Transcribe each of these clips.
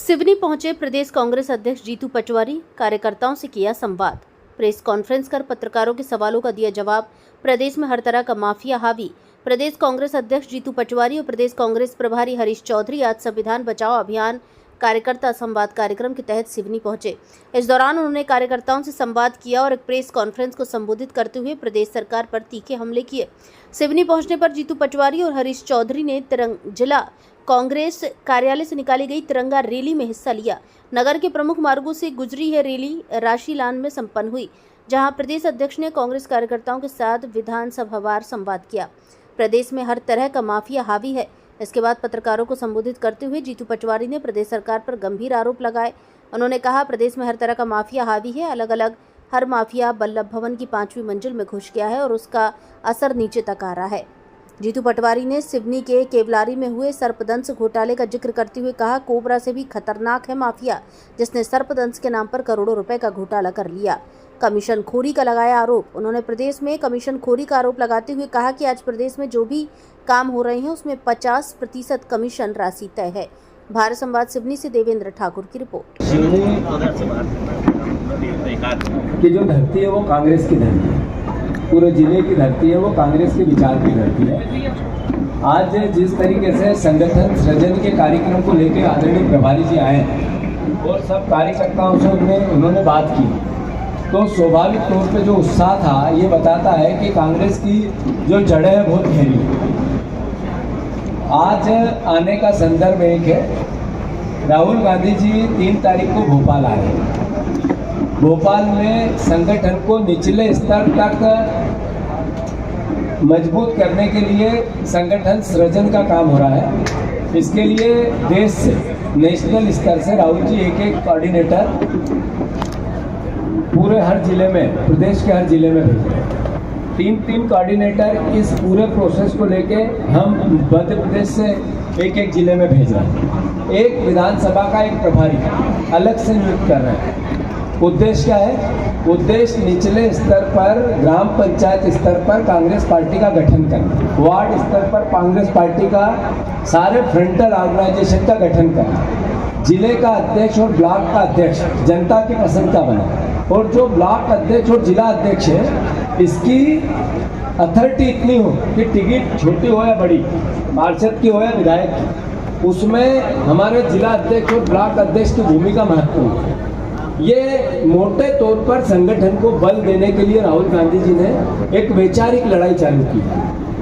सिवनी पहुंचे प्रदेश कांग्रेस अध्यक्ष जीतू पटवारी, कार्यकर्ताओं से किया संवाद। प्रेस कॉन्फ्रेंस कर पत्रकारों के सवालों का दिया जवाब। प्रदेश में हर तरह का माफिया हावी। प्रदेश कांग्रेस अध्यक्ष जीतू पटवारी और प्रदेश कांग्रेस प्रभारी हरीश चौधरी आज संविधान बचाओ अभियान कार्यकर्ता संवाद कार्यक्रम के तहत सिवनी पहुंचे। इस दौरान उन्होंने कार्यकर्ताओं से संवाद किया और एक प्रेस कॉन्फ्रेंस को संबोधित करते हुए प्रदेश सरकार पर तीखे हमले किए। सिवनी पहुंचने पर जीतू पटवारी और हरीश चौधरी ने जिला कांग्रेस कार्यालय से निकाली गई तिरंगा रैली में हिस्सा लिया। नगर के प्रमुख मार्गों से गुजरी है रैली राशीलान में संपन्न हुई, जहां प्रदेश अध्यक्ष ने कांग्रेस कार्यकर्ताओं के साथ विधानसभावार संवाद किया। प्रदेश में हर तरह का माफिया हावी है। इसके बाद पत्रकारों को संबोधित करते हुए जीतू पटवारी ने प्रदेश सरकार पर गंभीर आरोप लगाए। उन्होंने कहा, प्रदेश में हर तरह का माफिया हावी है। अलग अलग हर माफिया वल्लभ भवन की 5वीं मंजिल में घुस गया है और उसका असर नीचे तक आ रहा है। जीतू पटवारी ने सिवनी के केवलारी में हुए सर्पदंश घोटाले का जिक्र करते हुए कहा, कोबरा से भी खतरनाक है माफिया, जिसने सर्पदंश के नाम पर करोड़ों रुपए का घोटाला कर लिया। कमीशन खोरी का लगाया आरोप। उन्होंने प्रदेश में कमीशन खोरी का आरोप लगाते हुए कहा कि आज प्रदेश में जो भी काम हो रहे हैं उसमें 50% कमीशन राशि तय है। भारत संवाद सिवनी से देवेंद्र ठाकुर की रिपोर्ट। सिवनी की जो धरती है वो कांग्रेस की धरती है, पूरे जिले की धरती है वो कांग्रेस के विचार की धरती है। आज जिस तरीके से संगठन सृजन के कार्यक्रम को लेकर आदरणीय प्रभारी जी आए और सब कार्यकर्ताओं से उन्होंने बात की, तो स्वाभाविक तौर पे जो उत्साह था ये बताता है कि कांग्रेस की जो जड़ें है बहुत गहरी है। आज आने का संदर्भ एक है, राहुल गांधी जी 3 तारीख को भोपाल आए हैं। भोपाल में संगठन को निचले स्तर तक मजबूत करने के लिए संगठन सृजन का काम हो रहा है। इसके लिए देश से नेशनल स्तर से राहुल जी एक कोऑर्डिनेटर पूरे हर जिले में, प्रदेश के हर जिले में भेजे। 3 कोऑर्डिनेटर इस पूरे प्रोसेस को लेके हम मध्य प्रदेश से एक जिले में भेज रहे हैं। एक विधानसभा का एक प्रभारी अलग से नियुक्त कर रहे हैं। उद्देश्य क्या है? उद्देश्य निचले स्तर पर, ग्राम पंचायत स्तर पर कांग्रेस पार्टी का गठन करना, वार्ड स्तर पर कांग्रेस पार्टी का सारे फ्रंटल ऑर्गेनाइजेशन का गठन करना, जिले का अध्यक्ष और ब्लॉक का अध्यक्ष जनता की पसंद का बना, और जो ब्लॉक अध्यक्ष और जिला अध्यक्ष है इसकी अथॉरिटी इतनी हो कि टिकट छोटी हो या बड़ी, पार्षद की हो या विधायक की, उसमें हमारे जिला अध्यक्ष और ब्लॉक अध्यक्ष की भूमिका महत्वपूर्ण है। ये मोटे तौर पर संगठन को बल देने के लिए राहुल गांधी जी ने एक वैचारिक लड़ाई चालू की।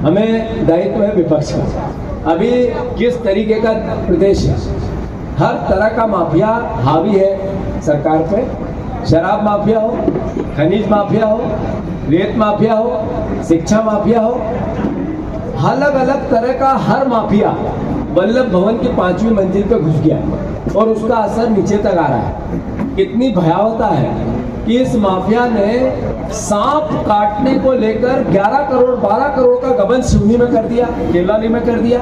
हमें दायित्व है विपक्ष का। अभी किस तरीके का प्रदेश है, हर तरह का माफिया हावी है सरकार पे। शराब माफिया हो, खनिज माफिया हो, रेत माफिया हो, शिक्षा माफिया हो, अलग अलग तरह का हर माफिया वल्लभ भवन की 5वीं मंजिल पे घुस गया और उसका असर नीचे तक आ रहा है। कितनी भयावहता है कि इस माफिया ने सांप काटने को लेकर 11 करोड़ 12 करोड़ का गबन सिवनी में कर दिया, केवलारी में कर दिया,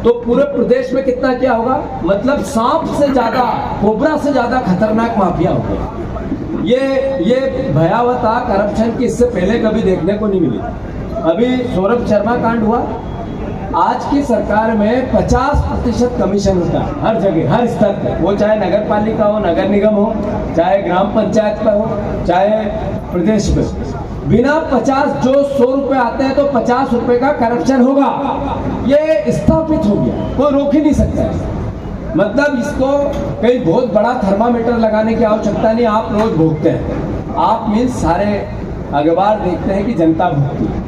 तो पूरे प्रदेश में कितना क्या होगा? मतलब सांप से ज्यादा, कोबरा से ज्यादा खतरनाक माफिया हो गया। ये भयावहता करप्शन की इससे पहले कभी देखने को नहीं मिली। अभी सौरभ शर्मा कांड हुआ। आज की सरकार में 50% कमीशन होता है हर जगह, हर स्तर पर, वो चाहे नगर पालिका हो, नगर निगम हो, चाहे ग्राम पंचायत पर हो, चाहे प्रदेश में। बिना 50 जो 100 रुपए आते हैं तो 50 रुपए का करप्शन होगा। ये स्थापित हो गया, कोई रोक ही नहीं सकता है। मतलब इसको कहीं बहुत बड़ा थर्मामीटर लगाने की आवश्यकता नहीं। आप रोज भोगते हैं, आप मीन्स सारे अखबार देखते हैं कि जनता भोगती है,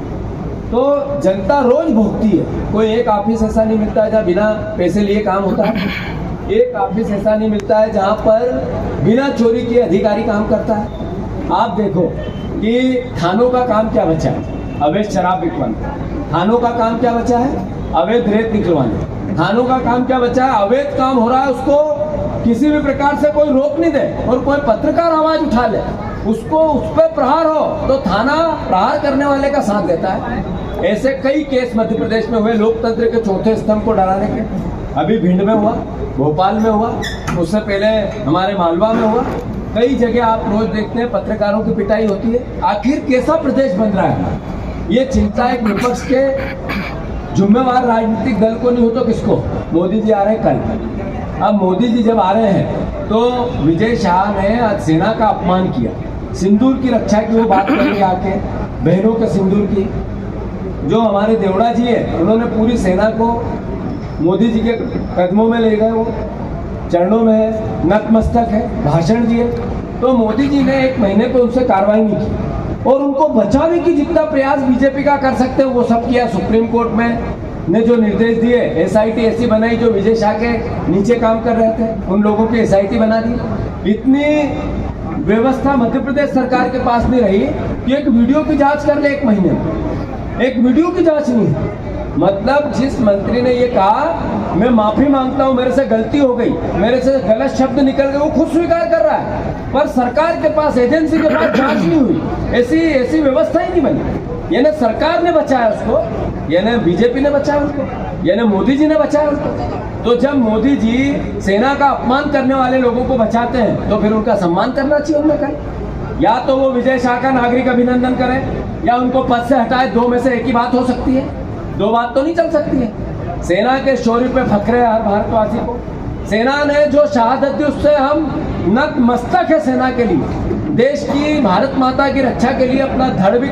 तो जनता रोज भोगती है। कोई एक ऑफिस ऐसा नहीं मिलता है जहाँ बिना पैसे लिए काम होता है। एक ऑफिस ऐसा नहीं मिलता है जहाँ पर बिना चोरी किए अधिकारी काम करता है। आप देखो कि थानों का काम क्या बचा है? अवैध शराब बिकवाना। थानों का काम क्या बचा है? अवैध रेत निकलवाना। थानों का काम क्या बचा है? अवैध काम हो रहा है, उसको किसी भी प्रकार से कोई रोक नहीं दे और कोई पत्रकार आवाज उठा ले, उसको उस पर प्रहार हो तो थाना प्रहार करने वाले का साथ देता है। ऐसे कई केस मध्य प्रदेश में हुए लोकतंत्र के चौथे स्तंभ को डराने के। अभी भिंड में हुआ, भोपाल में हुआ, उससे पहले हमारे मालवा में हुआ। कई जगह आप रोज देखते हैं पत्रकारों की पिटाई होती है। आखिर कैसा प्रदेश बन रहा है? ये चिंता एक विपक्ष के जिम्मेवार राजनीतिक दल को नहीं हो तो किसको? मोदी जी आ रहे हैं कल, अब मोदी जी जब आ रहे हैं तो विजय शाह ने आज सेना का अपमान किया, सिंदूर की रक्षा की वो बात करी आके, बहनों के सिंदूर की। जो हमारे देवड़ा जी है उन्होंने पूरी सेना को मोदी जी के कदमों में ले गए, वो चरणों में है, नतमस्तक है, भाषण दिए। तो मोदी जी ने 1 महीने पे उनसे कार्रवाई नहीं की और उनको बचाने की जितना प्रयास बीजेपी का कर सकते हैं वो सब किया। सुप्रीम कोर्ट में ने जो निर्देश दिए, एसआईटी ऐसी बनाई जो विजय शाह के नीचे काम कर रहे थे, उन लोगों की एसआईटी बना दी। इतनी व्यवस्था मध्य प्रदेश सरकार के पास नहीं रही कि एक वीडियो की जांच कर ले 1 महीने में, एक वीडियो की जांच नहीं। मतलब जिस मंत्री ने ये कहा मैं माफी मांगता हूं, मेरे से गलती हो गई, मेरे से गलत शब्द निकल गए, वो खुद स्वीकार कर रहा है, पर सरकार के पास, एजेंसी के पास जांच नहीं हुई, ऐसी व्यवस्था ही नहीं बनी। यानी सरकार ने बचाया उसको, यानी बीजेपी ने बचाया उसको, यानी मोदी जी ने बचाया उसको। तो जब मोदी जी सेना का अपमान करने वाले लोगों को बचाते हैं तो फिर उनका सम्मान करना चाहिए उनमें करें। या तो वो विजय शाह का नागरिक अभिनंदन करें या उनको पद से हटाए, 2 में से एक ही बात हो सकती है, 2 बात तो नहीं चल सकती है। सेना के शौर्य पे फक्र है हर भारतवासी को। सेना ने जो शहादत दी उससे हम नतमस्तक है सेना के लिए, देश की, भारत माता की रक्षा के लिए अपना धड़ भी